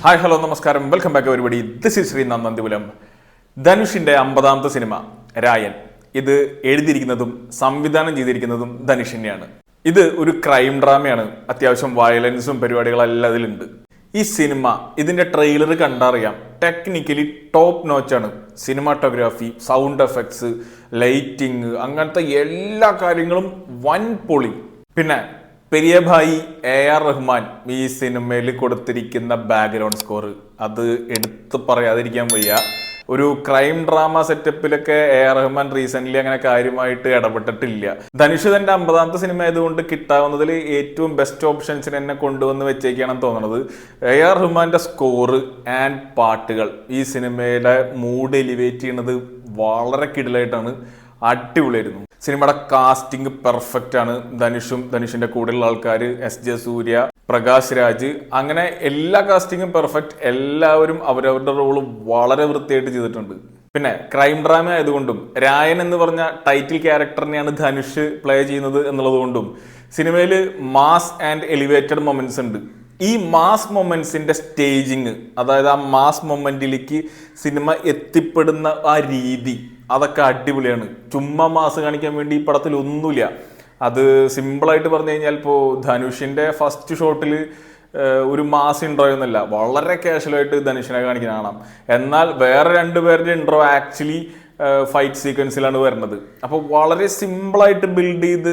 Hi hello നമസ്കാരം, welcome back everybody. This is Srinath Nandipulam. ധനുഷിന്റെ 50ാമത്തെ സിനിമ രായൻ. ഇത് എഴുതിയിരിക്കുന്നതും സംവിധാനം ചെയ്തിരിക്കുന്നതും ധനുഷ് തന്നെയാണ്. ഇത് ഒരു ക്രൈം ഡ്രാമയാണ്. അത്യാവശ്യം വയലൻസും പരിപാടികളെല്ലാം അതിലുണ്ട്. ഈ സിനിമ ഇതിന്റെ ട്രെയിലർ കണ്ടറിയാം, ടെക്നിക്കലി ടോപ്പ് നോച്ചാണ്. സിനിമാറ്റോഗ്രാഫി, സൗണ്ട് എഫക്ട്സ്, ലൈറ്റിങ്, അങ്ങനത്തെ എല്ലാ കാര്യങ്ങളും വൻ പൊളി. പിന്നെ പെരിയ ഭായി AR റഹ്മാൻ ഈ സിനിമയിൽ കൊടുത്തിരിക്കുന്ന ബാക്ക്ഗ്രൗണ്ട് സ്കോർ അത് എടുത്ത് പറയാതിരിക്കാൻ വയ്യ. ഒരു ക്രൈം ഡ്രാമ സെറ്റപ്പിലൊക്കെ AR റഹ്മാൻ റീസെന്റ് അങ്ങനെ കാര്യമായിട്ട് ഇടപെട്ടിട്ടില്ല. ധനുഷ് തന്റെ 50ാമത്തെ സിനിമ ആയതുകൊണ്ട് കിട്ടാവുന്നതിൽ ഏറ്റവും ബെസ്റ്റ് ഓപ്ഷൻസിന് എന്നെ കൊണ്ടുവന്ന് വെച്ചേക്കാണെന്ന് തോന്നുന്നത്. AR റഹ്മാന്റെ സ്കോർ ആൻഡ് പാട്ടുകൾ ഈ സിനിമയുടെ മൂഡ് എലിവേറ്റ് ചെയ്യുന്നത് വളരെ കിടിലായിട്ടാണ്. അടിപൊളിയായിരുന്നു. സിനിമയുടെ കാസ്റ്റിംഗ് പെർഫെക്റ്റ് ആണ്. ധനുഷിന്റെ കൂടെയുള്ള ആൾക്കാർ, SJ സൂര്യ, പ്രകാശ് രാജ്, അങ്ങനെ എല്ലാ കാസ്റ്റിങ്ങും പെർഫെക്റ്റ്. എല്ലാവരും അവരവരുടെ റോള് വളരെ വൃത്തിയായിട്ട് ചെയ്തിട്ടുണ്ട്. പിന്നെ ക്രൈം ഡ്രാമ ആയതുകൊണ്ടും രായൻ എന്ന് പറഞ്ഞ ടൈറ്റിൽ ക്യാരക്ടറിനെയാണ് ധനുഷ് പ്ലേ ചെയ്യുന്നത് എന്നുള്ളത് കൊണ്ടും സിനിമയിൽ മാസ് ആൻഡ് എലിവേറ്റഡ് മൊമെന്റ്സ് ഉണ്ട്. ഈ മാസ് മൊമെന്റ്സിന്റെ സ്റ്റേജിങ്, അതായത് ആ മാസ് മൊമെന്റിലേക്ക് സിനിമ എത്തിപ്പെടുന്ന ആ രീതി, അതൊക്കെ അടിപൊളിയാണ്. ചുമ്മാ മാസ് കാണിക്കാൻ വേണ്ടി ഈ പടത്തിൽ ഒന്നുമില്ല. അത് സിമ്പിളായിട്ട് പറഞ്ഞു കഴിഞ്ഞാൽ ഇപ്പോൾ ധനുഷിന്റെ ഫസ്റ്റ് ഷോട്ടിൽ ഒരു മാസ് ഇൻട്രോ ഒന്നുമല്ല, വളരെ കാഷ്വലായിട്ട് ധനുഷിനെ കാണിക്കുന്ന കാണാം. എന്നാൽ വേറെ രണ്ടുപേരുടെ ഇൻട്രോ ആക്ച്വലി ഫൈറ്റ് സീക്വൻസിലാണ് വരുന്നത്. അപ്പോൾ വളരെ സിമ്പിളായിട്ട് ബിൽഡ് ചെയ്ത്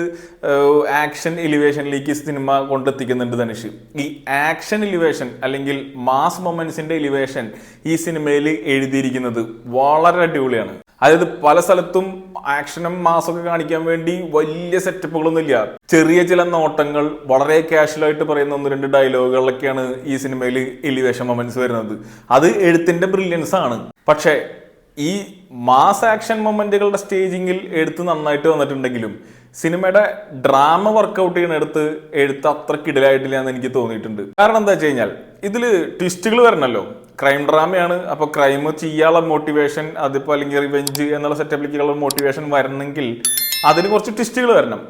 ആക്ഷൻ എലിവേഷനിലേക്ക് സിനിമ കൊണ്ടെത്തിക്കുന്നുണ്ട് ധനുഷ്. ഈ ആക്ഷൻ എലിവേഷൻ അല്ലെങ്കിൽ മാസ് മൊമെന്റ്സിന്റെ എലിവേഷൻ ഈ സിനിമയിൽ എഴുതിയിരിക്കുന്നത് വളരെ അടിപൊളിയാണ്. അതായത് പല സ്ഥലത്തും ആക്ഷനും മാസൊക്കെ കാണിക്കാൻ വേണ്ടി വലിയ സെറ്റപ്പുകളൊന്നും ഇല്ല. ചെറിയ ചില നോട്ടങ്ങൾ, വളരെ കാഷ്വലായിട്ട് പറയുന്ന 1-2 ഡയലോഗുകളിലൊക്കെയാണ് ഈ സിനിമയിൽ എലിവേഷൻ മൊമെന്റ്സ് വരുന്നത്. അത് എഴുത്തിന്റെ ബ്രില്യൻസ് ആണ്. പക്ഷേ ഈ മാസ് ആക്ഷൻ മൊമെന്റുകളുടെ സ്റ്റേജിങ്ങിൽ എഴുത്ത് നന്നായിട്ട് വന്നിട്ടുണ്ടെങ്കിലും സിനിമയുടെ ഡ്രാമ വർക്കൗട്ട് ചെയ്യുന്ന എഴുത്ത് അത്ര കിടലായിട്ടില്ല എന്ന് എനിക്ക് തോന്നിയിട്ടുണ്ട്. കാരണം എന്താ വെച്ച് കഴിഞ്ഞാൽ ഇതിൽ ട്വിസ്റ്റുകൾ വരണല്ലോ. ക്രൈം ഡ്രാമയാണ്, അപ്പോൾ ക്രൈം ചെയ്യാനുള്ള മോട്ടിവേഷൻ, അതിപ്പോൾ അല്ലെങ്കിൽ റിവെഞ്ച് എന്നുള്ള സെറ്റപ്പിലേക്കുള്ള മോട്ടിവേഷൻ വരണമെങ്കിൽ അതിന് കുറച്ച് ട്വിസ്റ്റുകൾ വരണം.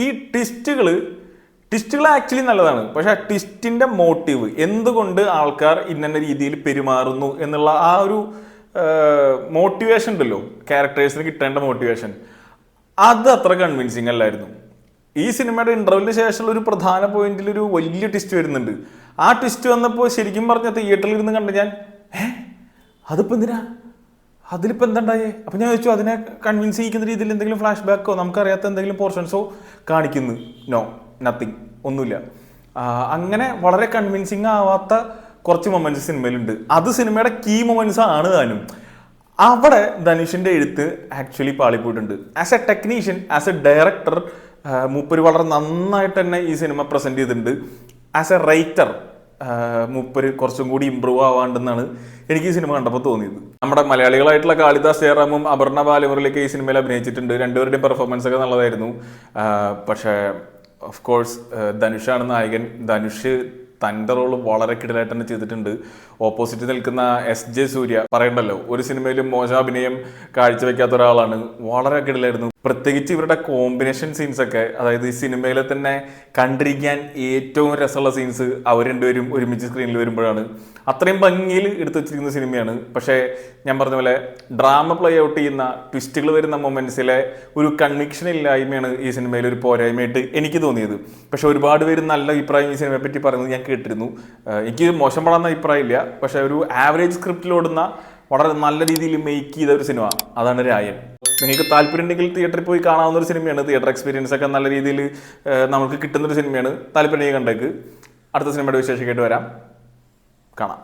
ഈ ട്വിസ്റ്റുകൾ ആക്ച്വലി നല്ലതാണ്. പക്ഷെ ആ ട്വിസ്റ്റിന്റെ മോട്ടീവ്, എന്തുകൊണ്ട് ആൾക്കാർ ഇന്ന രീതിയിൽ പെരുമാറുന്നു എന്നുള്ള ആ ഒരു മോട്ടിവേഷൻ ഉണ്ടല്ലോ, ക്യാരക്ടേഴ്സിന് കിട്ടേണ്ട മോട്ടിവേഷൻ, അത് അത്ര കൺവിൻസിങ് അല്ലായിരുന്നു. ഈ സിനിമയുടെ ഇന്റർവെല്ലിന് ശേഷമുള്ള ഒരു പ്രധാന പോയിന്റിൽ ഒരു വലിയ ട്വിസ്റ്റ് വരുന്നുണ്ട്. ആ ട്വിസ്റ്റ് വന്നപ്പോൾ ശരിക്കും പറഞ്ഞ തിയേറ്ററിൽ ഇരുന്ന് കണ്ട് ഞാൻ അതിപ്പോ എന്തിനാ, അതിലിപ്പോൾ എന്താണ്ടായേ? അപ്പം ഞാൻ ചോദിച്ചു, അതിനെ കൺവിൻസ് ചെയ്യിക്കുന്ന രീതിയിൽ എന്തെങ്കിലും ഫ്ലാഷ് ബാക്കോ നമുക്കറിയാത്ത എന്തെങ്കിലും പോർഷൻസോ കാണിക്കുന്നു? നോ, നത്തിങ്, ഒന്നുമില്ല. അങ്ങനെ വളരെ കൺവിൻസിങ് ആവാത്ത കുറച്ച് മൊമെന്റ്സ് സിനിമയിലുണ്ട്. അത് സിനിമയുടെ കീ മൊമെന്റ്സ് ആണ് താനും. അവിടെ ധനുഷിന്റെ എഴുത്ത് ആക്ച്വലി പാളിപ്പോയിട്ടുണ്ട്. As a technician, as a director, മൂപ്പര് വളരെ നന്നായിട്ട് തന്നെ ഈ സിനിമ പ്രസന്റ് ചെയ്തിട്ടുണ്ട്. ആസ് എ റൈറ്റർ മൂപ്പര് കുറച്ചും കൂടി ഇമ്പ്രൂവ് ആവാണ്ടെന്നാണ് എനിക്ക് ഈ സിനിമ കണ്ടപ്പോൾ തോന്നിയത്. നമ്മുടെ മലയാളികളായിട്ടുള്ള കാളിദാസ് ജയറാമും അപർണ ബാലമുരളിയൊക്കെ ഈ സിനിമയിൽ അഭിനയിച്ചിട്ടുണ്ട്. രണ്ടുപേരുടെയും പെർഫോമൻസ് ഒക്കെ നല്ലതായിരുന്നു. പക്ഷേ ഓഫ് കോഴ്സ് ധനുഷാണ് നായകൻ. ധനുഷ് തൻ്റെ റോള് വളരെ കിടലായിട്ട് തന്നെ ചെയ്തിട്ടുണ്ട്. ഓപ്പോസിറ്റ് നിൽക്കുന്ന SJ സൂര്യ പറയണ്ടല്ലോ, ഒരു സിനിമയിലും മോശം അഭിനയം കാഴ്ചവെക്കാത്ത ഒരാളാണ്. വളരെ കിടലായിരുന്നു. പ്രത്യേകിച്ച് ഇവരുടെ കോമ്പിനേഷൻ സീൻസ് ഒക്കെ, അതായത് ഈ സിനിമയിലെ തന്നെ കണ്ടിരിക്കാൻ ഏറ്റവും രസമുള്ള സീൻസ് അവർ രണ്ടുപേരും ഒരുമിച്ച് സ്ക്രീനിൽ വരുമ്പോഴാണ്. അത്രയും ഭംഗിയിൽ എടുത്തു വെച്ചിരിക്കുന്ന സിനിമയാണ്. പക്ഷേ ഞാൻ പറഞ്ഞ പോലെ ഡ്രാമ പ്ലേ ഔട്ട് ചെയ്യുന്ന ട്വിസ്റ്റുകൾ വരുന്ന മൊമെന്റ്സിലെ ഒരു കൺവിക്ഷൻ ഇല്ലായ്മയാണ് ഈ സിനിമയിൽ ഒരു പോരായ്മയായിട്ട് എനിക്ക് തോന്നിയത്. പക്ഷെ ഒരുപാട് പേര് നല്ല അഭിപ്രായം ഈ സിനിമയെ പറ്റി പറയുന്നത് ഞാൻ കേട്ടിരുന്നു. എനിക്ക് മോശം പടാന്ന അഭിപ്രായം ഇല്ല. പക്ഷെ ഒരു ആവറേജ് സ്ക്രിപ്റ്റിലോടുന്ന വളരെ നല്ല രീതിയിൽ മേക്ക് ചെയ്ത ഒരു സിനിമ, അതാണ് രായൻ. നിങ്ങൾക്ക് താല്പര്യം ഉണ്ടെങ്കിൽ തിയേറ്ററിൽ പോയി കാണാവുന്ന ഒരു സിനിമയാണ്. തിയേറ്റർ എക്സ്പീരിയൻസ് ഒക്കെ നല്ല രീതിയിൽ നമുക്ക് കിട്ടുന്നൊരു സിനിമയാണ്. താല്പര്യം കണ്ടേക്ക്. അടുത്ത സിനിമയുടെ വിശേഷമായിട്ട് വരാം. കാണാം.